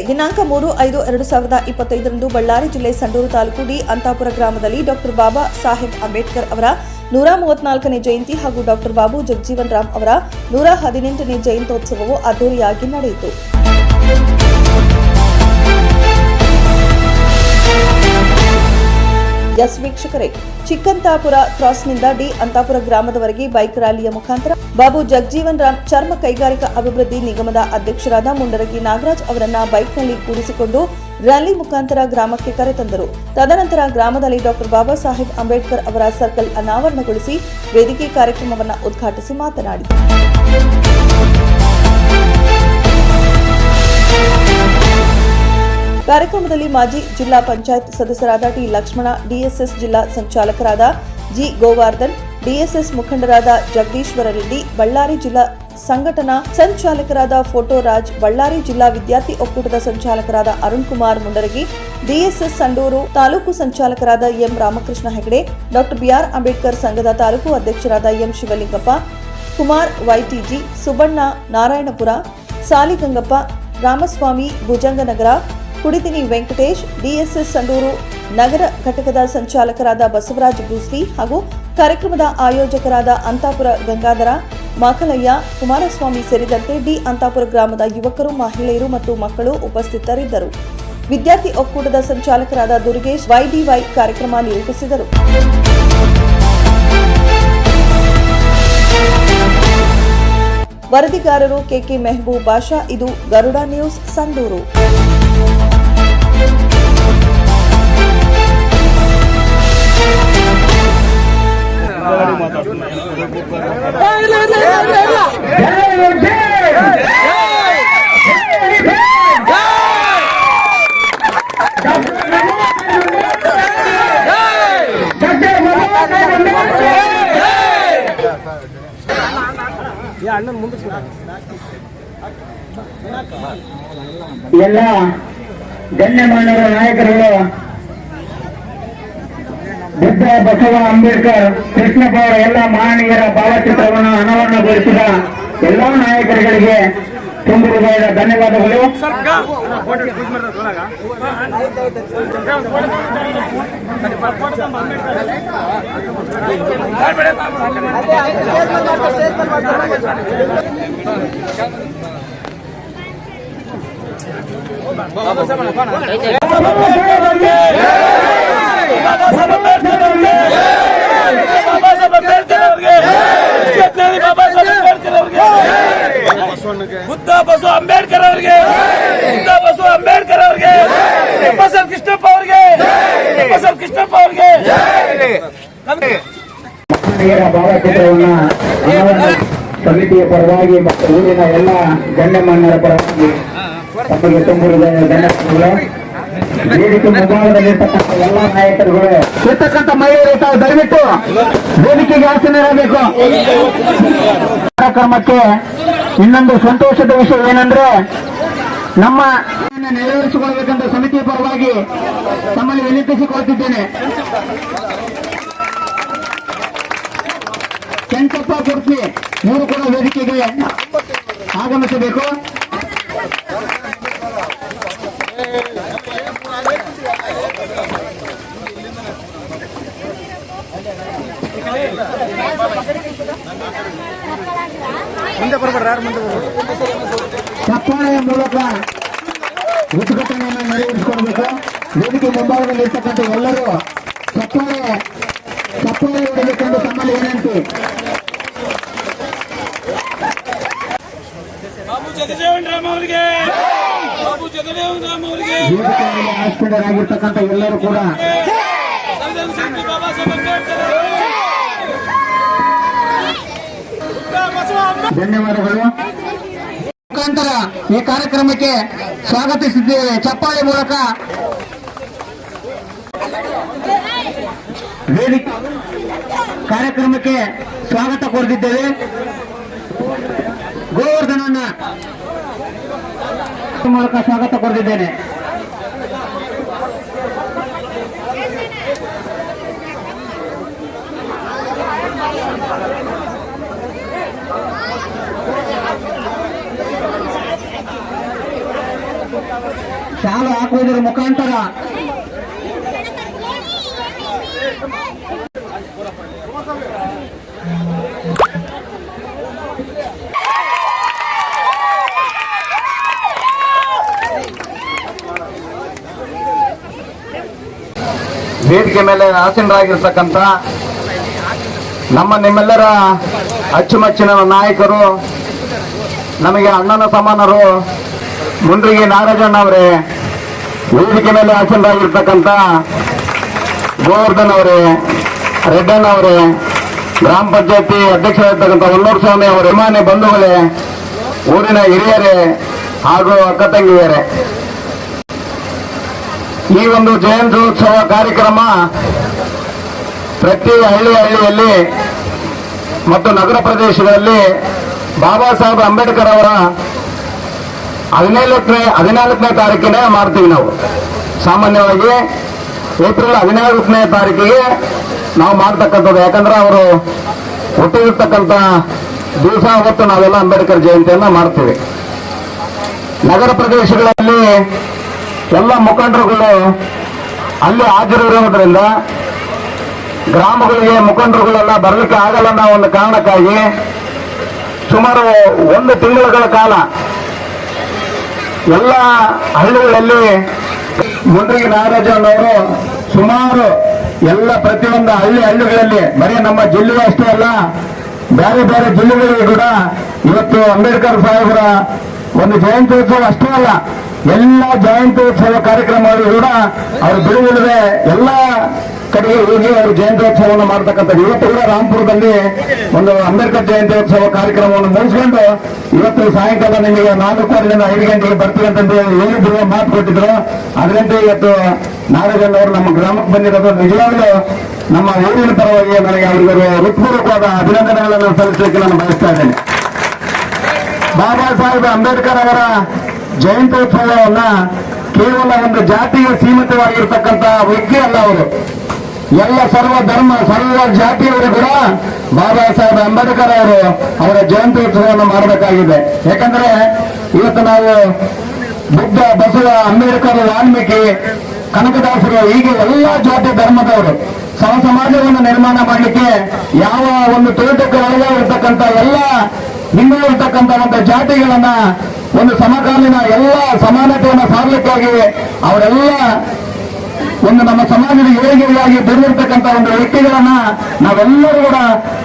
ದಿನಾಂಕ 3/5/2025 ಬಳ್ಳಾರಿ ಜಿಲ್ಲೆ ಸಂಡೂರು ತಾಲೂಕು ಡಿ ಅಂತಾಪುರ ಗ್ರಾಮದಲ್ಲಿ ಡಾಕ್ಟರ್ ಬಾಬಾ ಸಾಹೇಬ್ ಅಂಬೇಡ್ಕರ್ ಅವರ 134ನೇ ಜಯಂತಿ ಹಾಗೂ ಡಾಕ್ಟರ್ ಬಾಬು ಜಗಜೀವನ್ ರಾಮ್ ಅವರ 118ನೇ ಜಯಂತ್ಯೋತ್ಸವವು ಅದ್ದೂರಿಯಾಗಿ ನಡೆಯಿತು. ಎಸ್ ವೀಕ್ಷಕರೇ, ಚಿಕ್ಕಂತಾಪುರ ಕ್ರಾಸ್ನಿಂದ ಡಿ ಅಂತಾಪುರ ಗ್ರಾಮದವರೆಗೆ ಬೈಕ್ ರ್ಯಾಲಿಯ ಮುಖಾಂತರ ಬಾಬು ಜಗಜೀವನ್ ರಾಮ್ ಚರ್ಮ ಕೈಗಾರಿಕಾ ಅಭಿವೃದ್ಧಿ ನಿಗಮದ ಅಧ್ಯಕ್ಷರಾದ ಮುಂಡರಗಿ ನಾಗರಾಜ್ ಅವರನ್ನ ಬೈಕ್ನಲ್ಲಿ ಕೂರಿಸಿಕೊಂಡು ರ್ಯಾಲಿ ಮುಖಾಂತರ ಗ್ರಾಮಕ್ಕೆ ಕರೆತಂದರು. ತದನಂತರ ಗ್ರಾಮದಲ್ಲಿ ಡಾಕ್ಟರ್ ಬಾಬಾ ಸಾಹೇಬ್ ಅಂಬೇಡ್ಕರ್ ಅವರ ಸರ್ಕಲ್ ಅನಾವರಣಗೊಳಿಸಿ ವೇದಿಕೆ ಕಾರ್ಯಕ್ರಮವನ್ನು ಉದ್ಘಾಟಿಸಿ ಮಾತನಾಡಿದರು. ಕಾರ್ಯಕ್ರಮದಲ್ಲಿ ಮಾಜಿ ಜಿಲ್ಲಾ ಪಂಚಾಯತ್ ಸದಸ್ಯರಾದ ಟಿ ಲಕ್ಷ್ಮಣ, ಡಿಎಸ್ಎಸ್ ಜಿಲ್ಲಾ ಸಂಚಾಲಕರಾದ ಜಿ ಗೋವರ್ಧನ್, ಡಿಎಸ್ಎಸ್ ಮುಖಂಡರಾದ ಜಗದೀಶ್ವರ ರೆಡ್ಡಿ, ಬಳ್ಳಾರಿ ಜಿಲ್ಲಾ ಸಂಘಟನಾ ಸಂಚಾಲಕರಾದ ಫೋಟೋ ರಾಜ್, ಬಳ್ಳಾರಿ ಜಿಲ್ಲಾ ವಿದ್ಯಾರ್ಥಿ ಒಕ್ಕೂಟದ ಸಂಚಾಲಕರಾದ ಅರುಣ್ ಕುಮಾರ್ ಮುಂಡರಗಿ, ಡಿಎಸ್ಎಸ್ ಸಂಡೂರು ತಾಲೂಕು ಸಂಚಾಲಕರಾದ M Ramakrishna Hegde, doctor B R Ambedkar ಸಂಘದ ತಾಲೂಕು ಅಧ್ಯಕ್ಷರಾದ M Shivalingappa, Kumar YTG, Subbanna Narayanapura, Saligangappa, Ramaswamy Bhujanganagara, Kuditini Venkatesh, DSS Sandur ನಗರ ಘಟಕದ ಸಂಚಾಲಕರಾದ ಬಸವರಾಜ್ ಬ್ರೂಸ್ಲಿ ಹಾಗೂ ಕಾರ್ಯಕ್ರಮದ ಆಯೋಜಕರಾದ ಅಂತಾಪುರ ಗಂಗಾಧರ, ಮಾಕಲಯ್ಯ, ಕುಮಾರಸ್ವಾಮಿ ಸೇರಿದಂತೆ ಡಿ ಅಂತಾಪುರ ಗ್ರಾಮದ ಯುವಕರು, ಮಹಿಳೆಯರು ಮತ್ತು ಮಕ್ಕಳು ಉಪಸ್ಥಿತರಿದ್ದರು. ವಿದ್ಯಾರ್ಥಿ ಒಕ್ಕೂಟದ ಸಂಚಾಲಕರಾದ ದುರ್ಗೇಶ್ ವೈಡಿವೈ ಕಾರ್ಯಕ್ರಮ ನಿರೂಪಿಸಿದರು. ವರದಿಗಾರರು ಕೆಕೆ ಮೆಹಬೂಬ್ ಬಾಷಾ. ಇದು ಗರುಡ ನ್ಯೂಸ್ ಸಂಡೂರು. ಎಲ್ಲ ಗಣ್ಯಮಾನ್ಯರ ನಾಯಕರುಗಳು ಬುದ್ಧ, ಬಸವ, ಅಂಬೇಡ್ಕರ್, ಕೃಷ್ಣಪ್ಪ ಅವರ ಎಲ್ಲ ಮಹನೀಯರ ಭಾವಚಿತ್ರವನ್ನು ಅನಾವರಣಗೊಳಿಸಿದ ಎಲ್ಲಾ ನಾಯಕರುಗಳಿಗೆ ತುಂಬ ಹೃದಯದ ಧನ್ಯವಾದಗಳು. ಬುದ್ಧ ಬಸವ ಅಂಬೇಡ್ಕರ್ ಅವರಿಗೆ, ಬುದ್ಧ ಬಸವ ಅಂಬೇಡ್ಕರ್ ಅವರಿಗೆ, ಬಸವ ಕೃಷ್ಣಪ್ಪ ಅವರಿಗೆ, ಬಸವ ಕೃಷ್ಣಪ್ಪ ಅವರಿಗೆ ಮಹನೀಯರ ಭಾವಚಿತ್ರವನ್ನು ಸಮಿತಿಯ ಪರವಾಗಿ ಮತ್ತು ಊರಿನ ಎಲ್ಲ ಗಣ್ಯಮಾನ್ಯರ ಪರವಾಗಿ ತಮಗೆ ತುಂಬ ಹೃದಯದ ಧನ್ಯವಾದಗಳು. ವೇದಿಕೆ ಮುಂಭಾಗದಲ್ಲಿರ್ತಕ್ಕಂಥ ಎಲ್ಲ ನಾಯಕರುಗಳು, ಇರ್ತಕ್ಕಂಥ ಮಹಿಳೆಯರು ತಾವು ದಯವಿಟ್ಟು ವೇದಿಕೆಗೆ ಆಸೀನರಾಗಬೇಕು. ಕಾರ್ಯಕ್ರಮಕ್ಕೆ ಇನ್ನೊಂದು ಸಂತೋಷದ ವಿಷಯ ಏನಂದ್ರೆ, ನಮ್ಮ ನೆರವೇರಿಸಿಕೊಳ್ಳಬೇಕಂತ ಸಮಿತಿಯ ಪರವಾಗಿ ತಮ್ಮಲ್ಲಿ ವಿನಂತಿಸಿಕೊಳ್ತಿದ್ದೇನೆ. ಕೆಂಚಪ್ಪ ಕುರ್ತಿ ಇವರು ಕೂಡ ವೇದಿಕೆಗೆ ಆಗಮಿಸಬೇಕು. ಚಪ್ಪಾಳೆಯ ಮೂಲಕ ಉದ್ಘಾಟನೆಯನ್ನು ನೆರವೇರಿಸಿಕೊಳ್ಬೇಕು. ವೇದಿಕೆ ಮುಂಭಾಗದಲ್ಲಿ ಇರ್ತಕ್ಕಂಥ ಎಲ್ಲರೂ ಚಪ್ಪಾಳೆ ಹೊಡಬೇಕೆಂದು ತಮ್ಮಲ್ಲಿ ವಿನಂತಿ. ವೇದಿಕೆಯಲ್ಲಿ ಆಸ್ಪೀಡರಾಗಿರ್ತಕ್ಕಂಥ ಎಲ್ಲರೂ ಕೂಡ ಧನ್ಯವಾದಗಳು. ಮುಖಾಂತರ ಈ ಕಾರ್ಯಕ್ರಮಕ್ಕೆ ಸ್ವಾಗತಿಸಿದ್ದೇವೆ. ಚಪ್ಪಾಳೆ ಮೂಲಕ ಕಾರ್ಯಕ್ರಮಕ್ಕೆ ಸ್ವಾಗತ ಕೋರುತ್ತಿದ್ದೇವೆ. ಗೋವರ್ಧನನ್ನ ಮೂಲಕ ಸ್ವಾಗತ ಕೋರುತ್ತಿದ್ದೇನೆ. ಹಾಕುವುದರ ಮುಖಾಂತರ ವೇದಿಕೆ ಮೇಲೆ ಆಸೀನರಾಗಿರ್ತಕ್ಕಂಥ ನಿಮ್ಮೆಲ್ಲರ ಅಚ್ಚುಮೆಚ್ಚಿನ ನಾಯಕರು, ನಮಗೆ ಅಣ್ಣನ ಸಮಾನರು, ಮುಂಡ್ರಿಗಿ ನಾಗರಾಜಣ್ಣ ಅವರೇ, ವೇದಿಕೆ ಮೇಲೆ ಆಸೀನರಾಗಿರ್ತಕ್ಕಂಥ ಗೋವರ್ಧನ್ ಅವರೇ, ರೆಡ್ಡಣ್ಣ ಅವರೇ, ಗ್ರಾಮ ಪಂಚಾಯತಿ ಅಧ್ಯಕ್ಷರಾಗಿರ್ತಕ್ಕಂಥ ಹೊನ್ನೂರು ಸ್ವಾಮಿ ಅವರ ಅಭಿಮಾನಿ ಬಂಧುಗಳೇ, ಊರಿನ ಹಿರಿಯರೇ ಹಾಗೂ ಅಕ್ಕ ತಂಗಿಯರೇ, ಈ ಒಂದು ಜಯಂತ್ಯೋತ್ಸವ ಕಾರ್ಯಕ್ರಮ ಪ್ರತಿ ಹಳ್ಳಿಯಲ್ಲಿ ಮತ್ತು ನಗರ ಪ್ರದೇಶಗಳಲ್ಲಿ ಬಾಬಾ ಸಾಹೇಬ್ ಅಂಬೇಡ್ಕರ್ ಅವರ 14ನೇ ತಾರೀಕಿನೇ ಮಾಡ್ತೀವಿ ನಾವು. ಸಾಮಾನ್ಯವಾಗಿ ಏಪ್ರಿಲ್ 14ನೇ ತಾರೀಕಿಗೆ ನಾವು ಮಾಡ್ತಕ್ಕಂಥದ್ದು. ಯಾಕಂದ್ರೆ ಅವರು ಹುಟ್ಟಿರ್ತಕ್ಕಂಥ ದಿವಸ ಹೊತ್ತು ನಾವೆಲ್ಲ ಅಂಬೇಡ್ಕರ್ ಜಯಂತಿಯನ್ನ ಮಾಡ್ತೀವಿ. ನಗರ ಪ್ರದೇಶಗಳಲ್ಲಿ ಎಲ್ಲ ಮುಖಂಡರುಗಳು ಅಲ್ಲಿ ಹಾಜರಿರುವುದರಿಂದ ಗ್ರಾಮಗಳಿಗೆ ಮುಖಂಡರುಗಳೆಲ್ಲ ಬರಲಿಕ್ಕೆ ಆಗಲ್ಲ ಅನ್ನೋ ಒಂದು ಕಾರಣಕ್ಕಾಗಿ ಸುಮಾರು 1 ತಿಂಗಳ ಕಾಲ ಎಲ್ಲ ಹಳ್ಳಿಗಳಲ್ಲಿ ಮುಂಡ್ರಿಗಿ ನಾಗರಾಜಣ್ಣವರು ಸುಮಾರು ಎಲ್ಲ ಪ್ರತಿಯೊಂದು ಹಳ್ಳಿಗಳಲ್ಲಿ ಬರೀ ನಮ್ಮ ಜಿಲ್ಲೆ ಅಷ್ಟೇ ಅಲ್ಲ, ಬೇರೆ ಬೇರೆ ಜಿಲ್ಲೆಗಳಿಗೂ ಕೂಡ ಇವತ್ತು ಅಂಬೇಡ್ಕರ್ ಸಾಹೇಬರ ಒಂದು ಜಯಂತ್ಯೋತ್ಸವ ಅಷ್ಟೇ ಅಲ್ಲ, ಎಲ್ಲ ಜಯಂತ್ಯೋತ್ಸವ ಕಾರ್ಯಕ್ರಮಗಳು ಕೂಡ ಅವರು ಬಿಡುವಿಲ್ಲದೆ ಎಲ್ಲ ಕಡೆಗೆ ಹೋಗಿ ಅವರು ಜಯಂತ್ಯೋತ್ಸವವನ್ನು ಮಾಡ್ತಕ್ಕಂಥದ್ದು. ಇವತ್ತು ಕೂಡ ರಾಂಪುರದಲ್ಲಿ ಒಂದು ಅಂಬೇಡ್ಕರ್ ಜಯಂತ್ಯೋತ್ಸವ ಕಾರ್ಯಕ್ರಮವನ್ನು ಮುಗಿಸ್ಕೊಂಡು ಇವತ್ತು ಸಾಯಂಕಾಲ ನಿಮಗೆ 4:15ರಿಂದ 5 ಗಂಟೆಗೆ ಬರ್ತೀವಿ ಅಂತಂದು ಹೇಳಿದ್ರು, ಮಾತು ಕೊಟ್ಟಿದ್ರು. ಅದರಂತೆ ಇವತ್ತು ನಾಗರಾಜಣ್ಣ ಅವರು ನಮ್ಮ ಗ್ರಾಮಕ್ಕೆ ಬಂದಿರೋದು ನಿಜವಾಗ್ಲೂ ನಮ್ಮ ಊರಿನ ಪರವಾಗಿ ನನಗೆ ಅವರಿಗೆ ಹೃತ್ಪೂರ್ವಕವಾದ ಅಭಿನಂದನೆಗಳನ್ನು ಸಲ್ಲಿಸಲಿಕ್ಕೆ ನಾನು ಬಯಸ್ತಾ ಇದ್ದೇನೆ. ಬಾಬಾ ಸಾಹೇಬ್ ಅಂಬೇಡ್ಕರ್ ಅವರ ಜಯಂತ್ಯೋತ್ಸವವನ್ನ ಕೇವಲ ಒಂದು ಜಾತಿಗೆ ಸೀಮಿತವಾಗಿರ್ತಕ್ಕಂಥ ವ್ಯಕ್ತಿ ಅಲ್ಲ ಅವರು. ಎಲ್ಲ ಸರ್ವ ಧರ್ಮ ಸರ್ವ ಜಾತಿಯವರು ಕೂಡ ಬಾಬಾ ಸಾಹೇಬ್ ಅಂಬೇಡ್ಕರ್ ಅವರು ಅವರ ಜಯಂತ್ಯೋತ್ಸವವನ್ನು ಮಾಡಬೇಕಾಗಿದೆ. ಯಾಕಂದ್ರೆ ಇವತ್ತು ನಾವು ಬುದ್ಧ, ಬಸವ, ಅಂಬೇಡ್ಕರ್, ವಾಲ್ಮೀಕಿ, ಕನಕದಾಸರು ಹೀಗೆ ಎಲ್ಲ ಜಾತಿ ಧರ್ಮದವರು ಸಮಾಜವನ್ನು ನಿರ್ಮಾಣ ಮಾಡಲಿಕ್ಕೆ ಯಾವ ಒಂದು ತುಳಿತಕ್ಕೆ ಒಳಗಾಗಿರ್ತಕ್ಕಂಥ ಎಲ್ಲ ಹಿಂದೆ ಇರ್ತಕ್ಕಂಥ ಒಂದು ಜಾತಿಗಳನ್ನ ಒಂದು ಸಮಕಾಲೀನ ಎಲ್ಲ ಸಮಾನತೆಯನ್ನು ಸಾರಲಿಕ್ಕಾಗಿ ಅವರೆಲ್ಲ ಒಂದು ನಮ್ಮ ಸಮಾಜದ ಏಳಿಗೆಯಾಗಿ ಬೆಳೆದಿರ್ತಕ್ಕಂಥ ಒಂದು ವ್ಯಕ್ತಿಗಳನ್ನ ನಾವೆಲ್ಲರೂ ಕೂಡ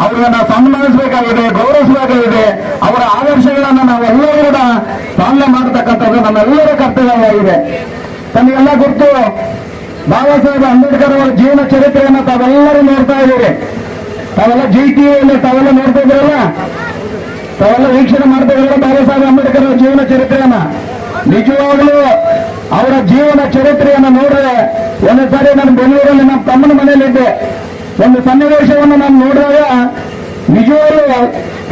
ಅವರನ್ನ ಸನ್ಮಾನಿಸಬೇಕಾಗಿದೆ, ಗೌರವಿಸಬೇಕಾಗಿದೆ. ಅವರ ಆದರ್ಶಗಳನ್ನ ನಾವೆಲ್ಲರೂ ಕೂಡ ಪಾಲನೆ ಮಾಡತಕ್ಕಂಥದ್ದು ನಮ್ಮೆಲ್ಲರ ಕರ್ತವ್ಯವಾಗಿದೆ. ತಮಗೆಲ್ಲ ಗೊತ್ತು, ಬಾಬಾ ಸಾಹೇಬ್ ಅಂಬೇಡ್ಕರ್ ಅವರ ಜೀವನ ಚರಿತ್ರೆಯನ್ನು ತಾವೆಲ್ಲರೂ ನೋಡ್ತಾ ಇದ್ದೀರಿ. ತಾವೆಲ್ಲ ಜಿಟಿವಿಯಲ್ಲಿ ತಾವೆಲ್ಲ ನೋಡ್ತಾ ಇದ್ರಲ್ಲ, ತಾವೆಲ್ಲ ವೀಕ್ಷಣೆ ಮಾಡ್ತಾ ಇದ್ರಲ್ಲ ಬಾಬಾ ಸಾಹೇಬ್ ಅಂಬೇಡ್ಕರ್ ಅವರ ಜೀವನ ಚರಿತ್ರೆಯನ್ನ. ನಿಜವಾಗ್ಲೂ ಅವರ ಜೀವನ ಚರಿತ್ರೆಯನ್ನು ನೋಡಿದ್ರೆ ಒಂದು ಸಾರಿ ನಾನು ಬೆಂಗಳೂರಲ್ಲಿ ನಮ್ಮ ತಮ್ಮನ ಮನೆಯಲ್ಲಿದ್ದೆ. ಒಂದು ಸನ್ನಿವೇಶವನ್ನು ನಾನು ನೋಡಿದಾಗ ನಿಜವಾಗ್ಲೂ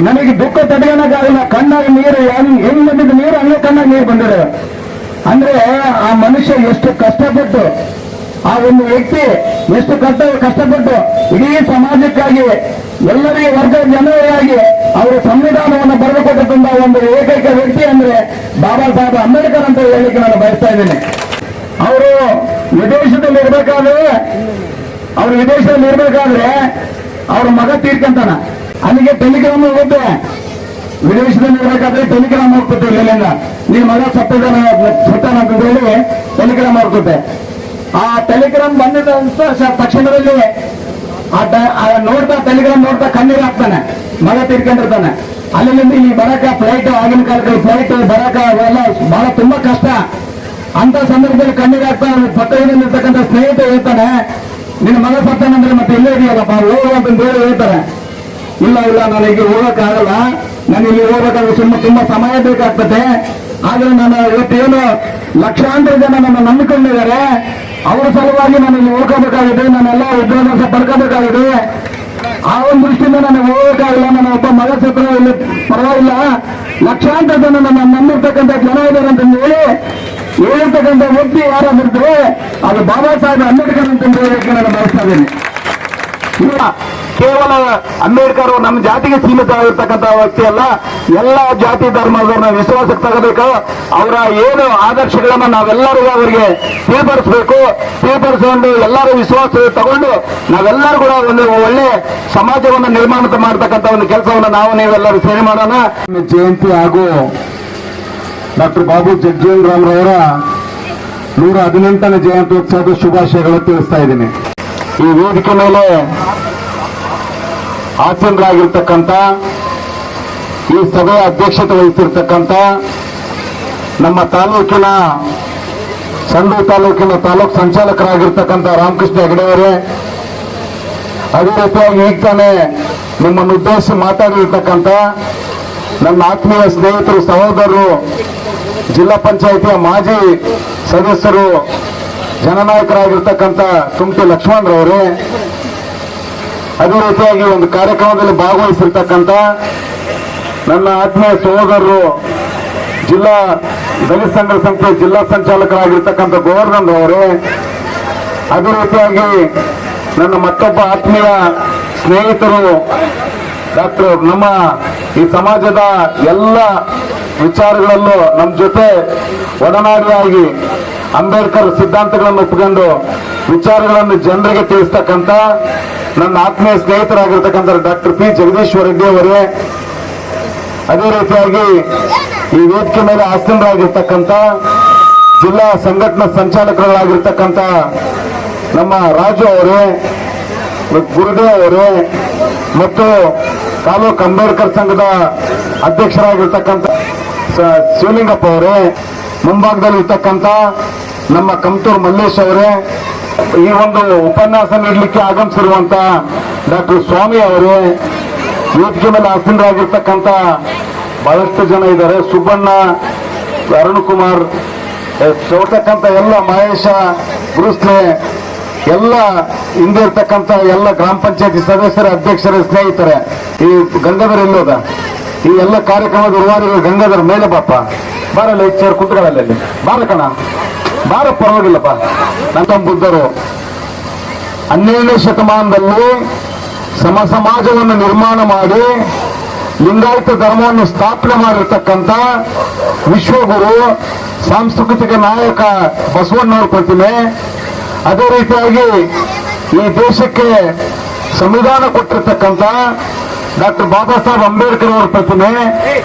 ನನಗೆ ದುಃಖ ತಡೆಯೋಕ್ಕಾಗಲ್ಲ. ಕಣ್ಣಾಗಿ ನೀರು ಹೆಂಗ್ ಬಂದಿದ್ದು ನೀರು ಹಂಗೆ ಕಣ್ಣಾಗಿ ನೀರು ಬಂದಿದೆ. ಅಂದ್ರೆ ಆ ಮನುಷ್ಯ ಎಷ್ಟು ಕಷ್ಟಪಟ್ಟು, ಆ ಒಂದು ವ್ಯಕ್ತಿ ಎಷ್ಟು ಕಷ್ಟಪಟ್ಟು ಇಡೀ ಸಮಾಜಕ್ಕಾಗಿ ಎಲ್ಲರಿಗೆ ವರ್ಗ ಜನರಿಗಾಗಿ ಅವರು ಸಂವಿಧಾನವನ್ನು ಬರೆದುಕೊಟ್ಟಂತ ಒಂದು ಏಕೈಕ ವ್ಯಕ್ತಿ ಅಂದ್ರೆ ಬಾಬಾ ಸಾಹೇಬ್ ಅಂಬೇಡ್ಕರ್ ಅಂತ ಹೇಳಲಿಕ್ಕೆ ನಾನು ಬಯಸ್ತಾ ಇದ್ದೇನೆ. ಅವರು ವಿದೇಶದಲ್ಲಿ ಇರ್ಬೇಕಾದ್ರೆ ಅವ್ರ ಮಗ ತೀರ್ಕಂತಾನ, ಅಲ್ಲಿಗೆ ಟೆಲಿಗ್ರಾಮ್ ಹೋಗುತ್ತೆ. ವಿದೇಶದಲ್ಲಿ ಇರ್ಬೇಕಾದ್ರೆ ಟೆಲಿಗ್ರಾಮ್ ಹೋಗ್ತದೆ, ಇಲ್ಲಿಂದ ನಿನ್ ಮಗ ಸತ್ತಾನ ಅಂತ ಹೇಳಿ ಟೆಲಿಗ್ರಾಮ್ ಹೋಗ್ತದೆ. ಆ ಟೆಲಿಗ್ರಾಮ್ ಬಂದಿದ ತಕ್ಷಣದಲ್ಲಿ ಟೆಲಿಗ್ರಾಮ್ ನೋಡ್ತಾ ಕಣ್ಣೀರು ಹಾಕ್ತಾನೆ, ಮಗ ತೀರ್ಕೊಂಡಿರ್ತಾನೆ. ಅಲ್ಲಿಂದ ಇಲ್ಲಿ ಬರಕ ಫ್ಲೈಟ್, ಆಗಿನ ಕಾಲದಲ್ಲಿ ಫ್ಲೈಟ್ ಬರಕ ಅವೆಲ್ಲ ಬಹಳ ತುಂಬಾ ಕಷ್ಟ. ಅಂತ ಸಂದರ್ಭದಲ್ಲಿ ಕಣ್ಣೀರು ಹಾಕ್ತಾ ಪಕ್ಕದಲ್ಲಿರ್ತಕ್ಕಂಥ ಸ್ನೇಹಿತ ಹೇಳ್ತಾನೆ, ನಿನ್ನ ಮಗ ಸತ್ತಾನಂದ್ರೆ ಮತ್ತೆ ಇಲ್ಲೇ ಇದೆಯಲ್ಲಪ್ಪ ಹೋಗು ಅಂತ ಹೇಳಿ ಹೇಳ್ತಾರೆ. ಇಲ್ಲ ನನಗೆ ಹೋಗಕ್ಕಾಗಲ್ಲ, ನಾನು ಇಲ್ಲಿ ಹೋಗ್ಬೇಕಾದ್ರೆ ತುಂಬಾ ಸಮಯ ಬೇಕಾಗ್ತದೆ. ಆದ್ರೆ ನಾನು ಇವತ್ತೇನು ಲಕ್ಷಾಂತರ ಜನ ನನ್ನ ನಂಬಿಕೊಂಡಿದ್ದಾರೆ, ಅವರ ಸಲುವಾಗಿ ನಾನು ಇಲ್ಲಿ ಹೋಗಬೇಕಾಗಿದೆ, ನಾನೆಲ್ಲ ವಿದ್ಯಾಭ್ಯಾಸ ಪಡ್ಕೋಬೇಕಾಗಿದೆ. ಆ ಒಂದು ದೃಷ್ಟಿಯಿಂದ ನನಗೆ ಹೋಗಬೇಕಾಗಿಲ್ಲ. ನನ್ನ ಒಬ್ಬ ಮಗ ಸತ್ರ ಇಲ್ಲಿ ಪರವಾಗಿಲ್ಲ, ಲಕ್ಷಾಂತರ ಜನ ನನ್ನ ನಂಬಿರ್ತಕ್ಕಂಥ ಜನ ಇದ್ದಾರೆ ಅಂತ ಹೇಳಿ ಹೇಳಿರ್ತಕ್ಕಂಥ ವ್ಯಕ್ತಿ ಯಾರಾಗಿದ್ರೆ ಅದು ಬಾಬಾ ಸಾಹೇಬ್ ಅಂಬೇಡ್ಕರ್ ಅಂತ ಹೇಳಕ್ಕೆ ನಾನು ಬಯಸ್ತಾ ಇದ್ದೇನೆ. ಕೇವಲ ಅಂಬೇಡ್ಕರ್ ನಮ್ಮ ಜಾತಿಗೆ ಸೀಮಿತ ಆಗಿರ್ತಕ್ಕಂಥ ವ್ಯಕ್ತಿ ಅಲ್ಲ, ಎಲ್ಲ ಜಾತಿ ಧರ್ಮದವ್ರನ್ನ ವಿಶ್ವಾಸಕ್ಕೆ ತಗೋಬೇಕು. ಅವರ ಏನು ಆದರ್ಶಗಳನ್ನ ನಾವೆಲ್ಲರಿಗೂ ಅವರಿಗೆ ತಿಳಿಪಡಿಸಿಕೊಂಡು ಎಲ್ಲರೂ ವಿಶ್ವಾಸ ತಗೊಂಡು ನಾವೆಲ್ಲರೂ ಕೂಡ ಒಂದು ಒಳ್ಳೆ ಸಮಾಜವನ್ನು ನಿರ್ಮಾಣ ಮಾಡತಕ್ಕಂಥ ಒಂದು ಕೆಲಸವನ್ನು ನೀವೆಲ್ಲರೂ ಸೇರಿ ಮಾಡೋಣ. ಜಯಂತಿ ಹಾಗೂ ಡಾಕ್ಟರ್ ಬಾಬು ಜಗಜೀವನ್ ರಾಮ್ರವರ 118ನೇ ಜಯಂತ್ಯೋತ್ಸವದ ಶುಭಾಶಯಗಳು ತಿಳಿಸ್ತಾ ಇದ್ದೀನಿ. ಈ ವೇದಿಕೆ ಮೇಲೆ ಆಸೀನರಾಗಿರ್ತಕ್ಕಂಥ, ಈ ಸಭೆಯ ಅಧ್ಯಕ್ಷತೆ ವಹಿಸಿರ್ತಕ್ಕಂಥ ನಮ್ಮ ತಾಲೂಕಿನ ಸಂಡೂರು ತಾಲೂಕಿನ ತಾಲೂಕು ಸಂಚಾಲಕರಾಗಿರ್ತಕ್ಕಂಥ ರಾಮಕೃಷ್ಣ ಹೆಗಡೆ ಅವರೇ, ಅದೇ ರೀತಿಯಾಗಿ ಈಗ ತಾನೇ ನಿಮ್ಮನ್ನು ಉದ್ದೇಶಿಸಿ ಮಾತಾಡಿರ್ತಕ್ಕಂಥ ನನ್ನ ಆತ್ಮೀಯ ಸ್ನೇಹಿತರು, ಸಹೋದರರು, ಜಿಲ್ಲಾ ಪಂಚಾಯಿತಿಯ ಮಾಜಿ ಸದಸ್ಯರು, ಜನನಾಯಕರಾಗಿರ್ತಕ್ಕಂಥ ತುಮಟಿ ಲಕ್ಷ್ಮಣರವರೇ, ಅದೇ ರೀತಿಯಾಗಿ ಒಂದು ಕಾರ್ಯಕ್ರಮದಲ್ಲಿ ಭಾಗವಹಿಸಿರ್ತಕ್ಕಂಥ ನನ್ನ ಆತ್ಮೀಯ ಸಹೋದರರು, ಜಿಲ್ಲಾ ದಲಿತ ಸಂಘರ್ಷ ಸಂಸ್ಥೆ ಜಿಲ್ಲಾ ಸಂಚಾಲಕರಾಗಿರ್ತಕ್ಕಂಥ ಗೋವರ್ಧನ್ ಅವರೇ, ಅದೇ ರೀತಿಯಾಗಿ ನನ್ನ ಮತ್ತೊಬ್ಬ ಆತ್ಮೀಯ ಸ್ನೇಹಿತರು, ನಮ್ಮ ಈ ಸಮಾಜದ ಎಲ್ಲ ವಿಚಾರಗಳಲ್ಲೂ ನಮ್ಮ ಜೊತೆ ಒಡನಾಡಿಯಾಗಿ ಅಂಬೇಡ್ಕರ್ ಸಿದ್ಧಾಂತಗಳನ್ನು ಒಪ್ಪಿಕೊಂಡು ವಿಚಾರಗಳನ್ನು ಜನರಿಗೆ ತಿಳಿಸ್ತಕ್ಕಂಥ ನನ್ನ ಆತ್ಮೀಯ ಸ್ನೇಹಿತರಾಗಿರ್ತಕ್ಕಂಥ ಡಾಕ್ಟರ್ ಪಿ ಜಗದೀಶ್ವರ ರೆಡ್ಡಿ ಅವರೇ, ಅದೇ ರೀತಿಯಾಗಿ ಈ ವೇದಿಕೆ ಮೇಲೆ ಆಸೀನರಾಗಿರ್ತಕ್ಕಂಥ ಜಿಲ್ಲಾ ಸಂಘಟನಾ ಸಂಚಾಲಕರಾಗಿರ್ತಕ್ಕಂಥ ನಮ್ಮ ರಾಜು ಅವರೇ, ಗುರುದೇವ್ ಅವರೇ, ಮತ್ತು ತಾಲೂಕು ಅಂಬೇಡ್ಕರ್ ಸಂಘದ ಅಧ್ಯಕ್ಷರಾಗಿರ್ತಕ್ಕಂಥ ಶಿವಲಿಂಗಪ್ಪ ಅವರೇ, ಮುಂಭಾಗದಲ್ಲಿರ್ತಕ್ಕಂಥ ನಮ್ಮ ಕಮತೂರು ಮಲ್ಲೇಶ್ ಅವರೇ, ಈ ಒಂದು ಉಪನ್ಯಾಸ ನೀಡಲಿಕ್ಕೆ ಆಗಮಿಸಿರುವಂತ ಡಾಕ್ಟರ್ ಸ್ವಾಮಿ ಅವರೇ, ವೇದಿಕೆ ಮೇಲೆ ಆಸೀನರಾಗಿರ್ತಕ್ಕಂಥ ಬಹಳಷ್ಟು ಜನ ಇದ್ದಾರೆ, ಸುಬ್ಬಣ್ಣ, ಅರುಣ್ ಕುಮಾರ್, ಚೌಟಕ್ಕಂತ ಎಲ್ಲ ಮಹೇಶ, ಬ್ರೂಸ್ಲೆ, ಎಲ್ಲ ಹಿಂದೆ ಇರ್ತಕ್ಕಂಥ ಎಲ್ಲ ಗ್ರಾಮ ಪಂಚಾಯತಿ ಸದಸ್ಯರ, ಅಧ್ಯಕ್ಷರ, ಸ್ನೇಹಿತರೆ, ಈ ಗಂಗಾಧರ್ ಎಲ್ಲೋದ, ಈ ಎಲ್ಲ ಕಾರ್ಯಕ್ರಮದ ಉರುವಾರಿಗಳು ಗಂಗಾಧರ್ ಮೇಲೆ ಬಾಪ ಬಾರಲ್ಲ, ಚೇರ್ ಕುಂತ್ಕೊಳ್ಳಲ್ಲ, ಬಾರ ಕಣ ಬಾರ, ಪರವಾಗಿಲ್ಲಪ್ಪ. ನನ್ನ ಬುದ್ಧರು 12ನೇ ಶತಮಾನದಲ್ಲಿ ಸಮಾಜವನ್ನು ನಿರ್ಮಾಣ ಮಾಡಿ ಲಿಂಗಾಯತ ಧರ್ಮವನ್ನು ಸ್ಥಾಪನೆ ಮಾಡಿರ್ತಕ್ಕಂಥ ವಿಶ್ವಗುರು, ಸಾಂಸ್ಕೃತಿಕ ನಾಯಕ ಬಸವಣ್ಣವರ ಪ್ರತಿಮೆ, ಅದೇ ರೀತಿಯಾಗಿ ಈ ದೇಶಕ್ಕೆ ಸಂವಿಧಾನ ಕೊಟ್ಟಿರ್ತಕ್ಕಂಥ ಡಾಕ್ಟರ್ ಬಾಬಾ ಸಾಹೇಬ್ ಅಂಬೇಡ್ಕರ್ ಅವರ ಪ್ರತಿಮೆ,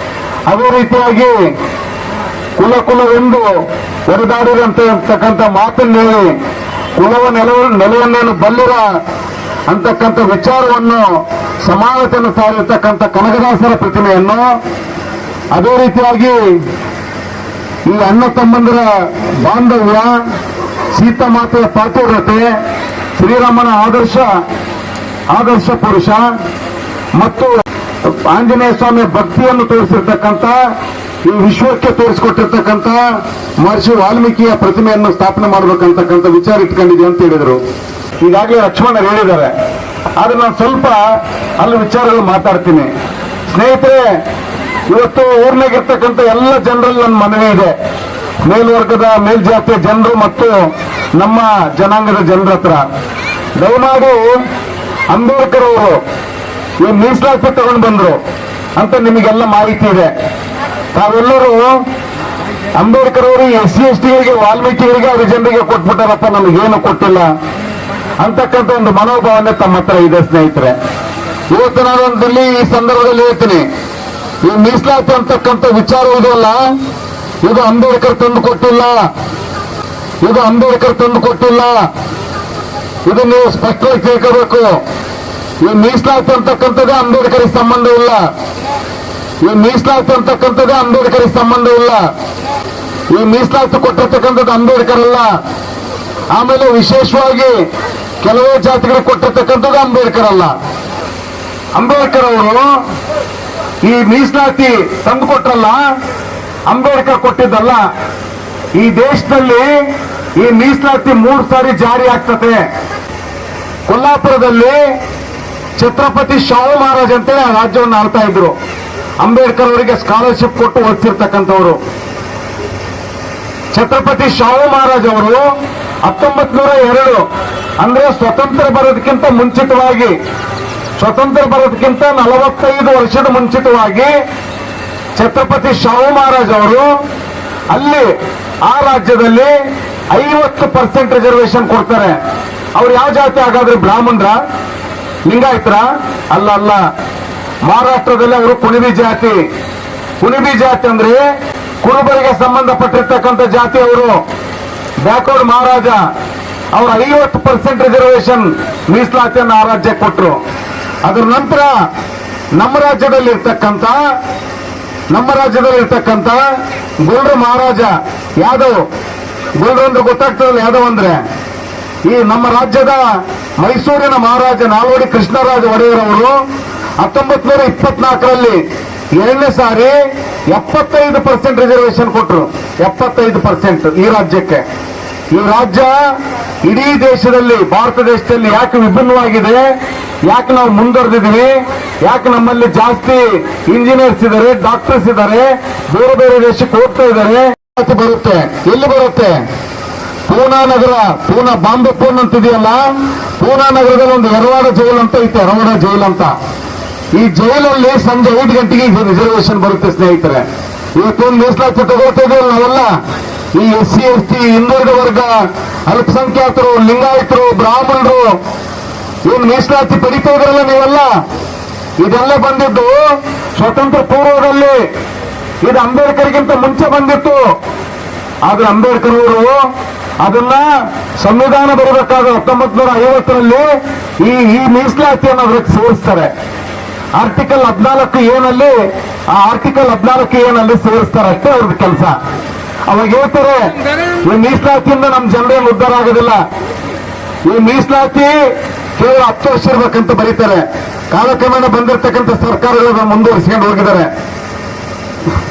ಅದೇ ರೀತಿಯಾಗಿ ಕುಲವೆಂದು ಹೊರದಾಡಿರಂತ ಇರ್ತಕ್ಕಂಥ ಮಾತನ್ನು ಹೇಳಿ ಕುಲವ ನೆಲವನ್ನೇನು ಬಲ್ಲಿರ ಅಂತಕ್ಕಂಥ ವಿಚಾರವನ್ನು ಸಮಾನತೆಯನ್ನು ಸಾರಿರ್ತಕ್ಕಂಥ ಕನಕದಾಸರ ಪ್ರತಿಮೆಯನ್ನು, ಅದೇ ರೀತಿಯಾಗಿ ಈ ಅಣ್ಣ ತಮ್ಮಂದಿರ ಬಾಂಧವ್ಯ, ಸೀತಾಮಾತೆಯ ಪಾತಿವ್ರತೆ, ಶ್ರೀರಾಮನ ಆದರ್ಶ ಪುರುಷ ಮತ್ತು ಆಂಜನೇಯ ಸ್ವಾಮಿಯ ಭಕ್ತಿಯನ್ನು ತೋರಿಸಿರ್ತಕ್ಕಂಥ, ಈ ವಿಶ್ವಕ್ಕೆ ತೋರಿಸಿಕೊಟ್ಟಿರ್ತಕ್ಕಂಥ ಮಹರ್ಷಿ ವಾಲ್ಮೀಕಿಯ ಪ್ರತಿಮೆಯನ್ನು ಸ್ಥಾಪನೆ ಮಾಡಬೇಕಂತಕ್ಕಂಥ ವಿಚಾರ ಇಟ್ಕೊಂಡಿದ್ದೀವಿ ಅಂತ ಹೇಳಿದರು. ಈಗಾಗಲೇ ಲಕ್ಷ್ಮಣರು ಹೇಳಿದ್ದಾರೆ, ಆದ್ರೆ ನಾನು ಸ್ವಲ್ಪ ಅಲ್ಲಿ ವಿಚಾರಗಳು ಮಾತಾಡ್ತೀನಿ. ಸ್ನೇಹಿತರೆ, ಇವತ್ತು ಊರ್ನಾಗಿರ್ತಕ್ಕಂಥ ಎಲ್ಲ ಜನರಲ್ಲಿ ನನ್ನ ಮನವಿ ಇದೆ, ಮೇಲ್ವರ್ಗದ ಮೇಲ್ಜಾತಿಯ ಜನರು ಮತ್ತು ನಮ್ಮ ಜನಾಂಗದ ಜನರ ಹತ್ರ, ದಯಮಾಡಿ ಅಂಬೇಡ್ಕರ್ ಅವರು ಈ ಮೀಸಲಾತಿ ತಗೊಂಡು ಬಂದ್ರು ಅಂತ ನಿಮಗೆಲ್ಲ ಮಾಹಿತಿ ಇದೆ. ತಾವೆಲ್ಲರೂ ಅಂಬೇಡ್ಕರ್ ಅವರು SC/STಗಳಿಗೆ, ವಾಲ್ಮೀಕಿಗಳಿಗೆ, ಅವ್ರ ಜನರಿಗೆ ಕೊಟ್ಬಿಟ್ಟಾರಪ್ಪ, ನಮಗೇನು ಕೊಟ್ಟಿಲ್ಲ ಅಂತಕ್ಕಂಥ ಒಂದು ಮನೋಭಾವನೆ ತಮ್ಮ ಹತ್ರ ಇದೆ. ಸ್ನೇಹಿತರೆ, ಇವತ್ತು ನಾನು ಈ ಸಂದರ್ಭದಲ್ಲಿ ಹೇಳ್ತೀನಿ, ಈ ಮೀಸಲಾತಿ ಅಂತಕ್ಕಂಥ ವಿಚಾರ ಇದೆಯಲ್ಲ, ಇದು ಅಂಬೇಡ್ಕರ್ ತಂದು ಕೊಟ್ಟಿಲ್ಲ, ಇದು ನೀವು ಸ್ಪಷ್ಟವಾಗಿ ತಿಳ್ಕೋಬೇಕು. ಈ ಮೀಸಲಾತಿ ಅಂತಕ್ಕಂಥದ್ದೇ ಅಂಬೇಡ್ಕರ್ಗೆ ಸಂಬಂಧ ಇಲ್ಲ, ಈ ಮೀಸಲಾತಿ ಕೊಟ್ಟಿರ್ತಕ್ಕಂಥದ್ದು ಅಂಬೇಡ್ಕರ್ ಅಲ್ಲ. ಆಮೇಲೆ ವಿಶೇಷವಾಗಿ ಕೆಲವೇ ಜಾತಿಗಳಿಗೆ ಕೊಟ್ಟಿರ್ತಕ್ಕಂಥದ್ದು ಅಂಬೇಡ್ಕರ್ ಅಲ್ಲ. ಅಂಬೇಡ್ಕರ್ ಅವರು ಈ ಮೀಸಲಾತಿ ತಂದು ಕೊಟ್ರಲ್ಲ, ಅಂಬೇಡ್ಕರ್ ಕೊಟ್ಟಿದ್ದಲ್ಲ. ಈ ದೇಶದಲ್ಲಿ ಈ ಮೀಸಲಾತಿ 3 ಸಾರಿ ಜಾರಿ ಆಗ್ತದೆ. ಕೊಲ್ಲಾಪುರದಲ್ಲಿ ಛತ್ರಪತಿ ಶಾಹು ಮಹಾರಾಜ್ ಅಂತೇಳಿ ಆ ರಾಜ್ಯವನ್ನು ಆಳ್ತಾ ಇದ್ರು. ಅಂಬೇಡ್ಕರ್ ಅವರಿಗೆ ಸ್ಕಾಲರ್ಶಿಪ್ ಕೊಟ್ಟು ಓದಿಸಿರ್ತಕ್ಕಂಥವ್ರು. ಛತ್ರಪತಿ ಶಾಹು ಮಹಾರಾಜ್ ಅವರು 1902 ಅಂದ್ರೆ ಸ್ವತಂತ್ರ ಬರೋದಕ್ಕಿಂತ ಮುಂಚಿತವಾಗಿ, ಸ್ವತಂತ್ರ ಬರೋದಕ್ಕಿಂತ 45 ವರ್ಷದ ಮುಂಚಿತವಾಗಿ ಛತ್ರಪತಿ ಶಾಹು ಮಹಾರಾಜ್ ಅವರು ಅಲ್ಲಿ ಆ ರಾಜ್ಯದಲ್ಲಿ 50% ರಿಸರ್ವೇಶನ್ ಕೊಡ್ತಾರೆ. ಅವ್ರು ಯಾವ ಜಾತಿ ಹಾಗಾದ್ರೆ? ಬ್ರಾಹ್ಮಣರ, ಲಿಂಗಾಯತರ? ಅಲ್ಲ ಅಲ್ಲ, ಮಹಾರಾಷ್ಟ್ರದಲ್ಲಿ ಅವರು ಕುಣಿಬಿ ಜಾತಿ. ಕುಣಿಬಿ ಜಾತಿ ಅಂದ್ರೆ ಕುರುಬರಿಗೆ ಸಂಬಂಧಪಟ್ಟಿರ್ತಕ್ಕಂಥ ಜಾತಿ. ಅವರು ಬ್ಯಾಕ್ವರ್ಡ್ ಮಹಾರಾಜ, ಅವರು 50% ರಿಸರ್ವೇಶನ್ ಮೀಸಲಾತಿಯನ್ನು ಆ ರಾಜ್ಯಕ್ಕೆ ಕೊಟ್ಟರು. ಅದರ ನಂತರ ನಮ್ಮ ರಾಜ್ಯದಲ್ಲಿ ಇರ್ತಕ್ಕಂಥ ಗೋಲ್ರ ಮಹಾರಾಜ ಯಾದವ್, ಗೋಲ್ರ ಅಂದ್ರೆ ಗೊತ್ತಾಗ್ತದಲ್ಲ ಯಾದವ್ ಅಂದ್ರೆ, ಈ ನಮ್ಮ ರಾಜ್ಯದ ಮೈಸೂರಿನ ಮಹಾರಾಜ ನಾಲ್ವಡಿ ಕೃಷ್ಣರಾಜ ಒಡೆಯರ್ ಅವರು 1924ರಲ್ಲಿ 2ನೇ ಸಾರಿ 75% ರಿಸರ್ವೇಶನ್ ಕೊಟ್ಟರು. 75% ಈ ರಾಜ್ಯಕ್ಕೆ. ಈ ರಾಜ್ಯ ಇಡೀ ದೇಶದಲ್ಲಿ, ಭಾರತ ದೇಶದಲ್ಲಿ ಯಾಕೆ ವಿಭಿನ್ನವಾಗಿದೆ, ಯಾಕೆ ನಾವು ಮುಂದುವರೆದಿದ್ದೀವಿ, ಯಾಕೆ ನಮ್ಮಲ್ಲಿ ಜಾಸ್ತಿ ಇಂಜಿನಿಯರ್ಸ್ ಇದ್ದಾರೆ, ಡಾಕ್ಟರ್ಸ್ ಇದ್ದಾರೆ, ಬೇರೆ ಬೇರೆ ದೇಶಕ್ಕೆ ಹೋಗ್ತಾ ಇದ್ದಾರೆ. ಬರುತ್ತೆ, ಎಲ್ಲಿ ಬರುತ್ತೆ? ಪೂನಾ ನಗರ, ಬಾಂಬೆ ಪೂನ್ ಅಂತಿದೆಯಲ್ಲ, ಪೂನಾ ನಗರದಲ್ಲಿ ಒಂದು ಎರವಾಡ ಜೈಲ್ ಅಂತ ಐತೆ, ಎರವಾಡ ಜೈಲ್ ಅಂತ. ಈ ಜೈಲಲ್ಲಿ ಸಂಜೆ 5 ಗಂಟೆಗೆ ರಿಸರ್ವೇಶನ್ ಬರುತ್ತೆ ಸ್ನೇಹಿತರೆ. ಇವತ್ತೊಂದು ಮೀಸಲಾತಿ ತಗೊಳ್ತಾ ಇದೀವಲ್ಲ ನಾವೆಲ್ಲ, ಈ SC ST ಹಿಂದುಳಿದ ವರ್ಗ, ಅಲ್ಪಸಂಖ್ಯಾತರು, ಲಿಂಗಾಯತರು, ಬ್ರಾಹ್ಮಣರು, ಏನು ಮೀಸಲಾತಿ ಪಡಿತಾ ಇದ್ರಲ್ಲ ನೀವೆಲ್ಲ, ಇದೆಲ್ಲ ಬಂದಿದ್ದು ಸ್ವತಂತ್ರ ಪೂರ್ವದಲ್ಲಿ. ಇದು ಅಂಬೇಡ್ಕರ್ಗಿಂತ ಮುಂಚೆ ಬಂದಿತ್ತು. ಆದ್ರೆ ಅಂಬೇಡ್ಕರ್ ಅವರು ಅದನ್ನ ಸಂವಿಧಾನ ಬರಬೇಕಾದ 1950ರಲ್ಲಿ ಈ ಮೀಸಲಾತಿಯನ್ನು ಅದಕ್ಕೆ ಸೇರಿಸ್ತಾರೆ. ಆರ್ಟಿಕಲ್ 14 ಏನಲ್ಲಿ, ಆ ಆರ್ಟಿಕಲ್ 14 ಏನಲ್ಲಿ ಸೇರಿಸ್ತಾರೆ, ಅಷ್ಟೇ ಅವ್ರದ್ದು ಕೆಲಸ. ಅವಾಗ ಹೇಳ್ತಾರೆ, ಈ ಮೀಸಲಾತಿಯಿಂದ ನಮ್ಮ ಜನರೇನು ಉದ್ಧಾರ ಆಗೋದಿಲ್ಲ, ಈ ಮೀಸಲಾತಿ ಕೇವಲ 10 ವರ್ಷ ಇರ್ಬೇಕಂತ ಬರೀತಾರೆ. ಕಾಲಕ್ರಮೇಣ ಬಂದಿರತಕ್ಕಂಥ ಸರ್ಕಾರಗಳು ಮುಂದುವರಿಸಿಕೊಂಡು ಹೋಗಿದ್ದಾರೆ.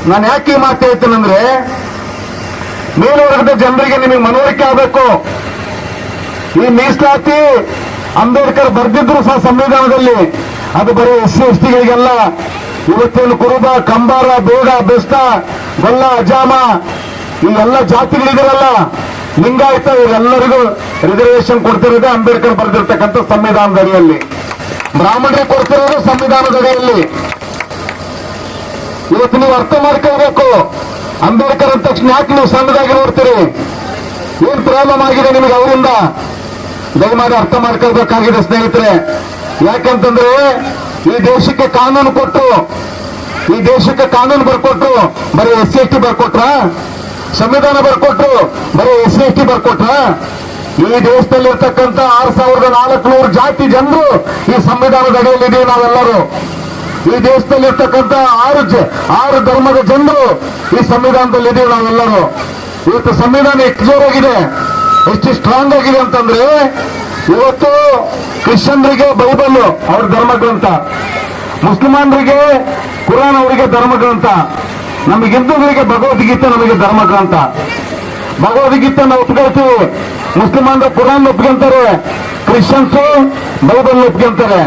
ನಾನು ಯಾಕೆ ಈ ಮಾತು ಹೇಳ್ತೇನೆಂದ್ರೆ, ಮೇಲ್ವರ್ಗದ ಜನರಿಗೆ ನಿಮಗೆ ಮನವರಿಕೆ ಆಗಬೇಕು. ಈ ಮೀಸಲಾತಿ ಅಂಬೇಡ್ಕರ್ ಬರೆದಿದ್ರು ಸಹ ಸಂವಿಧಾನದಲ್ಲಿ, ಅದು ಬರೀ SC ST ಗಳಿಗೆಲ್ಲ. ಇವತ್ತೇನು ಕುರುಬ, ಕಂಬಾರ, ಬೇಡ, ಬೆಸ್ತ, ಗೊಲ್ಲ, ಅಜಾಮ, ಈ ಎಲ್ಲ ಜಾತಿಗಳಿದಾರಲ್ಲ, ಲಿಂಗಾಯತ, ಇವರೆಲ್ಲರಿಗೂ ರಿಸರ್ವೇಶನ್ ಕೊಡ್ತಿರೋದೇ ಅಂಬೇಡ್ಕರ್ ಬರೆದಿರ್ತಕ್ಕಂಥ ಸಂವಿಧಾನದ ಅಡಿಯಲ್ಲಿ. ಬ್ರಾಹ್ಮಣರಿಗೆ ಕೊಡ್ತಿರೋದು ಸಂವಿಧಾನದ ಅಡಿಯಲ್ಲಿ. ಇವತ್ತು ನೀವು ಅರ್ಥ ಮಾಡ್ಕೊಳ್ಬೇಕು, ಅಂಬೇಡ್ಕರ್ ಅಂದ ತಕ್ಷಣ ಯಾಕೆ ನೀವು ಸಣ್ಣದಾಗಿ ನೋಡ್ತೀರಿ? ಏನ್ ಪ್ರಾಬ್ಲಮ್ ಆಗಿದೆ ನಿಮಗೆ ಅವರಿಂದ? ದಯಮಾಡಿ ಅರ್ಥ ಮಾಡ್ಕೊಳ್ಬೇಕಾಗಿದೆ ಸ್ನೇಹಿತರೆ. ಯಾಕಂತಂದ್ರೆ ಈ ದೇಶಕ್ಕೆ ಕಾನೂನು ಬರ್ಕೊಟ್ರು, ಬರೀ SC ST ಬರ್ಕೊಟ್ರ? ಸಂವಿಧಾನ ಬರ್ಕೊಟ್ರು, ಬರೀ SC ST ಬರ್ಕೊಟ್ರ? ಈ ದೇಶದಲ್ಲಿ ಇರ್ತಕ್ಕಂಥ 6400 ಜಾತಿ ಜನರು ಈ ಸಂವಿಧಾನದ ಅಡಿಯಲ್ಲಿ ಇದೀವಿ ನಾವೆಲ್ಲರೂ. ಈ ದೇಶದಲ್ಲಿ ಇರ್ತಕ್ಕಂಥ 6 ಧರ್ಮದ ಜನರು ಈ ಸಂವಿಧಾನದಲ್ಲಿ ಇದೀವಿ ನಾವೆಲ್ಲರೂ. ಇವತ್ತು ಸಂವಿಧಾನ ಎಷ್ಟು ಜೋರಾಗಿದೆ, ಎಷ್ಟು ಸ್ಟ್ರಾಂಗ್ ಆಗಿದೆ ಅಂತಂದ್ರೆ, ಇವತ್ತು ಕ್ರಿಶ್ಚಿಯನ್ರಿಗೆ ಬೈಬಲ್ ಅವ್ರ ಧರ್ಮಗ್ರಂಥ, ಮುಸ್ಲಿಮಾನರಿಗೆ ಕುರಾನ್ ಅವರಿಗೆ ಧರ್ಮಗ್ರಂಥ, ನಮಗೆ ಹಿಂದೂಗಳಿಗೆ ಭಗವದ್ಗೀತೆ ನಮಗೆ ಧರ್ಮಗ್ರಂಥ. ಭಗವದ್ಗೀತೆ ನಾವು ಒಪ್ಕೊಳ್ತೀವಿ, ಮುಸ್ಲಿಮಾನರು ಕುರಾನ್ ಒಪ್ಕೊಂತಾರೆ, ಕ್ರಿಶ್ಚಿಯನ್ಸು ಬೈಬಲ್ ಒಪ್ಕೊಂತಾರೆ.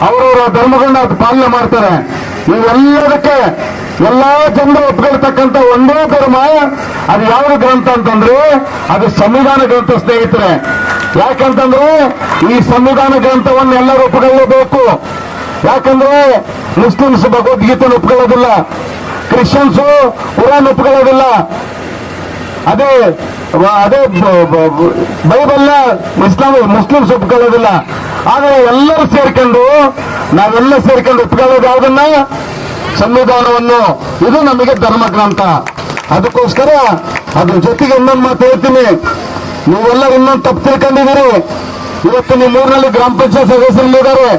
ಅವರವರ ಧರ್ಮಗಳನ್ನ ಪಾಲನೆ ಮಾಡ್ತಾರೆ. ಇವೆಲ್ಲದಕ್ಕೆ ಎಲ್ಲಾ ಜನರು ಒಪ್ಕೊಳ್ತಕ್ಕಂಥ ಒಂದೇ ಧರ್ಮ, ಅದು ಯಾವುದು ಗ್ರಂಥ ಅಂತಂದ್ರೆ ಅದು ಸಂವಿಧಾನ ಗ್ರಂಥ ಸ್ನೇಹಿತರೆ. ಯಾಕಂತಂದ್ರೆ ಈ ಸಂವಿಧಾನ ಗ್ರಂಥವನ್ನು ಎಲ್ಲರೂ ಒಪ್ಪಿಕೊಳ್ಳಬೇಕು. ಯಾಕಂದ್ರೆ ಮುಸ್ಲಿಮ್ಸ್ ಭಗವದ್ಗೀತೆ ಒಪ್ಕೊಳ್ಳೋದಿಲ್ಲ, ಕ್ರಿಶ್ಚಿಯನ್ಸು ಕುರಾನ್ ಒಪ್ಕೊಳ್ಳೋದಿಲ್ಲ, ಅದೇ ಬೈಬಲ್ನ ಮುಸ್ಲಿಮ್ಸ್ ಒಪ್ಕೊಳ್ಳೋದಿಲ್ಲ. ಆದ್ರೆ ನಾವೆಲ್ಲ ಸೇರ್ಕೊಂಡು ಒಪ್ಕೊಳ್ಳೋದು ಯಾವುದನ್ನ? ಸಂವಿಧಾನವನ್ನು. ಇದು ನಮಗೆ ಧರ್ಮ ಗ್ರಂಥ. ಅದಕ್ಕೋಸ್ಕರ ಅದ್ರ ಜೊತೆಗೆ ಇನ್ನೊಂದು ಮಾತು ಹೇಳ್ತೀನಿ, ನೀವೆಲ್ಲರೂ ಇನ್ನೊಂದು ತಪ್ಪು ತಿಳ್ಕೊಂಡಿದ್ದೀರಿ. ಇವತ್ತು ನಿಮ್ಮ ಊರಿನಲ್ಲಿ ಗ್ರಾಮ ಪಂಚಾಯತ್ ಸದಸ್ಯರಿದ್ದಾರೆ,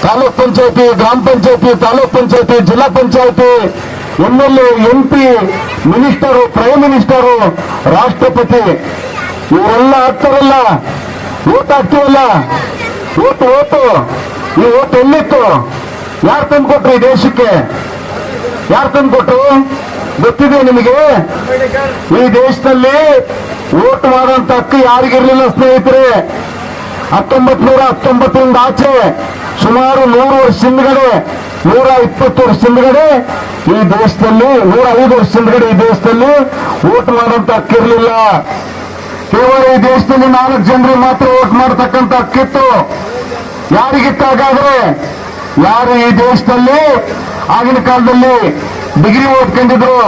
ತಾಲೂಕ್ ಪಂಚಾಯತಿ, ಗ್ರಾಮ ಪಂಚಾಯತಿ, ತಾಲೂಕ್ ಪಂಚಾಯತಿ, ಜಿಲ್ಲಾ ಪಂಚಾಯತಿ, MLA, MP, minister, prime minister, ರಾಷ್ಟ್ರಪತಿ, ಇವರೆಲ್ಲ ಆಗ್ತಾರಲ್ಲ, ಓಟ್ ಹಾಕ್ತೀವಲ್ಲ, ಓಟು ಈ ಓಟ್ ಎಲ್ಲಿತ್ತು? ಯಾರು ತಂದ್ಕೊಟ್ರು ಈ ದೇಶಕ್ಕೆ? ಯಾರು ತಂದ್ಕೊಟ್ರು ಗೊತ್ತಿದೆ ನಿಮಗೆ? ಈ ದೇಶದಲ್ಲಿ ಓಟ್ ಮಾಡುವಂತ ಹಕ್ಕು ಯಾರಿಗಿರ್ಲಿಲ್ಲ ಸ್ನೇಹಿತರೆ. 1919ರಿಂದ ಆಚೆ ಸುಮಾರು 100 ವರ್ಷ ಹಿಂದ್ಗಡೆ, 120 ವರ್ಷ ಹಿಂದ್ಗಡೆ ಈ ದೇಶದಲ್ಲಿ, 105 ವರ್ಷ ಹಿಂದ್ಗಡೆ ಈ ದೇಶದಲ್ಲಿ ಓಟ್ ಮಾಡುವಂತ ಹಕ್ಕಿರ್ಲಿಲ್ಲ. ಕೇವಲ ಈ ದೇಶದಲ್ಲಿ 4 ಜನರಿಗೆ ಮಾತ್ರ ವೋಟ್ ಮಾಡತಕ್ಕಂತ ಹಕ್ಕಿತ್ತು. ಯಾರಿಗಿತ್ತು ಹಾಗಾದ್ರೆ? ಯಾರು ಈ ದೇಶದಲ್ಲಿ ಆಗಿನ ಕಾಲದಲ್ಲಿ ಡಿಗ್ರಿ ಓದ್ಕೊಂಡಿದ್ರು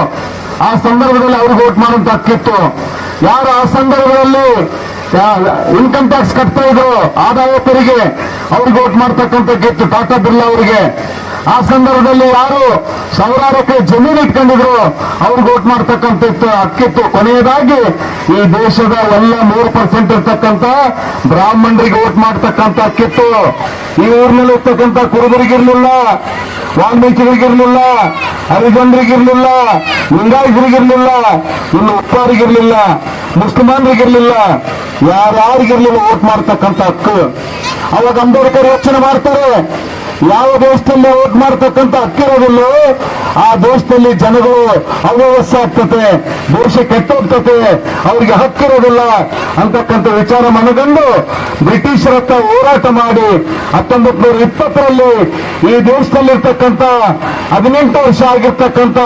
ಆ ಸಂದರ್ಭದಲ್ಲಿ ಅವ್ರಿಗೆ ವೋಟ್ ಮಾಡುವಂತ ಹಕ್ಕಿತ್ತು. ಯಾರು ಆ ಸಂದರ್ಭದಲ್ಲಿ ಇನ್ಕಮ್ ಟ್ಯಾಕ್ಸ್ ಕಟ್ತಾ ಇದ್ರು ಆದಾಯ ತೆರಿಗೆ ಅವ್ರಿಗೆ ವೋಟ್ ಮಾಡ್ತಕ್ಕಂಥ ಗೆತ್ತು ಟಾಟಾ ಬಿರ್ಲಾ ಅವರಿಗೆ. ಆ ಸಂದರ್ಭದಲ್ಲಿ ಯಾರು ಸಾವಿರಾರು ಎಕರೆ ಜಮೀನು ಇಟ್ಕೊಂಡಿದ್ರು ಅವ್ರಿಗೆ ವೋಟ್ ಮಾಡ್ತಕ್ಕಂಥ ಹಕ್ಕಿತ್ತು. ಕೊನೆಯದಾಗಿ ಈ ದೇಶದ ಎಲ್ಲ 3% ಇರ್ತಕ್ಕಂಥ ಬ್ರಾಹ್ಮಣರಿಗೆ ವೋಟ್ ಮಾಡ್ತಕ್ಕಂಥ ಹಕ್ಕಿತ್ತು. ಈ ಊರಿನಲ್ಲಿ ಇರ್ತಕ್ಕಂಥ ಕುರುಬರಿಗಿರ್ಲಿಲ್ಲ, ವಾಲ್ಮೀಕಿಗಳಿಗಿರ್ಲಿಲ್ಲ, ಹರಿಜನರಿಗಿರ್ಲಿಲ್ಲ, ಲಿಂಗಾಯತರಿಗಿರ್ಲಿಲ್ಲ, ಇನ್ನು ಉಪ್ಪಾರಿಗಿರ್ಲಿಲ್ಲ, ಮುಸ್ಲಿಮಾನರಿಗಿರ್ಲಿಲ್ಲ, ಯಾರ್ಯಾರಿಗಿರ್ಲಿಲ್ಲ ವೋಟ್ ಮಾಡ್ತಕ್ಕಂಥ ಹಕ್ಕು. ಅವಾಗ ಅಂಬೇಡ್ಕರ್ ಯೋಚನೆ ಮಾಡ್ತಾರೆ, ಯಾವ ದೇಶದಲ್ಲಿ ವೋಟ್ ಮಾಡ್ತಕ್ಕಂಥ ಹಕ್ಕಿರೋದಿಲ್ಲೋ ಆ ದೇಶದಲ್ಲಿ ಜನಗಳು ಅವ್ಯವಸ್ಥೆ ಆಗ್ತದೆ, ದೇಶ ಕೆಟ್ಟೋಗ್ತದೆ, ಅವ್ರಿಗೆ ಹಕ್ಕಿರೋದಿಲ್ಲ ಅಂತಕ್ಕಂಥ ವಿಚಾರ ಮನಗಂಡು ಬ್ರಿಟಿಷರ ಹತ್ರ ಹೋರಾಟ ಮಾಡಿ 1920ರಲ್ಲಿ ಈ ದೇಶದಲ್ಲಿರ್ತಕ್ಕಂಥ 18 ವರ್ಷ ಆಗಿರ್ತಕ್ಕಂಥ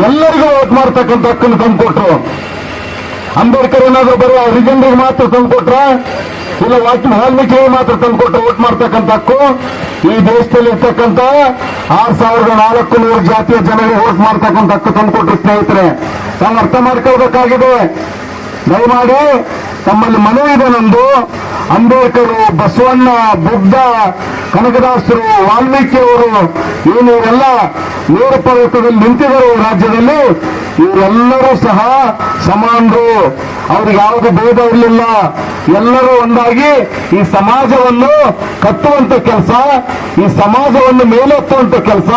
ಎಲ್ಲರಿಗೂ ವೋಟ್ ಮಾಡ್ತಕ್ಕಂಥ ಹಕ್ಕನ್ನು ತಂದುಕೊಟ್ರು. ಅಂಬೇಡ್ಕರ್ ಏನಾದ್ರು ಬರೀ ಹರಿಜನರಿಗೆ ಮಾತ್ರ ತಂದುಕೊಟ್ರ? ಇಲ್ಲ ವಾಲ್ಮೀಕಿಗಳಿಗೆ ಮಾತ್ರ ತಂದುಕೊಟ್ರೆ ವೋಟ್ ಮಾಡ್ತಕ್ಕಂಥ ಹಕ್ಕು? ಈ ದೇಶದಲ್ಲಿ ಇರ್ತಕ್ಕಂಥ 6400 ಜಾತಿಯ ಜನರಿಗೆ ವೋಟ್ ಮಾಡ್ತಕ್ಕಂಥ ಹಕ್ಕು ತಂದುಕೊಟ್ರು. ಸ್ನೇಹಿತರೆ, ತಾವು ಅರ್ಥ ಮಾಡ್ಕೊಳ್ಬೇಕಾಗಿದೆ. ದಯಮಾಡಿ ತಮ್ಮಲ್ಲಿ ಮನವಿ ಇದೆ ನಂದು. ಅಂಬೇಡ್ಕರ್, ಬಸವಣ್ಣ, ಬುದ್ಧ, ಕನಕದಾಸರು, ವಾಲ್ಮೀಕಿಯವರು ಏನು ಇವರೆಲ್ಲ ನೇರ ಪರ್ವತದಲ್ಲಿ ನಿಂತಿದ್ದಾರೆ ರಾಜ್ಯದಲ್ಲಿ, ಇವರೆಲ್ಲರೂ ಸಹ ಸಮಾನರು. ಅವ್ರಿಗೆ ಯಾವುದು ಭೇದ ಇರಲಿಲ್ಲ. ಎಲ್ಲರೂ ಒಂದಾಗಿ ಈ ಸಮಾಜವನ್ನು ಕಟ್ಟುವಂತ ಕೆಲಸ, ಈ ಸಮಾಜವನ್ನು ಮೇಲೆತ್ತುವಂತ ಕೆಲಸ,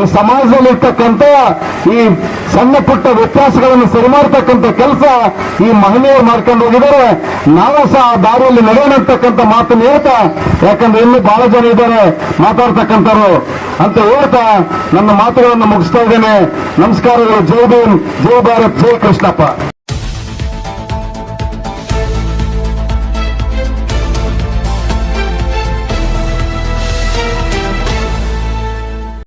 ಈ ಸಮಾಜದಲ್ಲಿರ್ತಕ್ಕಂಥ ಈ ಸಣ್ಣ ಪುಟ್ಟ ವ್ಯತ್ಯಾಸಗಳನ್ನು ಸರಿ ಮಾಡ್ತಕ್ಕಂಥ ಕೆಲಸ ಈ ಮಹನೀಯರು ಮಾಡ್ಕೊಂಡು ಹೋಗಿದ್ದಾರೆ. ನಾವು ಸಹ ದಾರಿಯಲ್ಲಿ ನಡೆಯೋಣ ಅಂತಕ್ಕಂಥ ಮಾತನ್ನು ಹೇಳ್ತಾ, ಯಾಕಂದ್ರೆ ಇನ್ನೂ ಬಹಳ ಜನ ಇದ್ದಾರೆ ಮಾತಾಡ್ತಕ್ಕಂಥವ್ರು ಅಂತ ಹೇಳ್ತಾ ನನ್ನ ಮಾತುಗಳನ್ನು ಮುಗಿಸ್ತಾ ಇದ್ದೇನೆ. ನಮಸ್ಕಾರಗಳು. ಜೈ ಭೀಮ್, ಜೈ ಭಾರತ್, ಜೈ ಕೃಷ್ಣಪ್ಪ.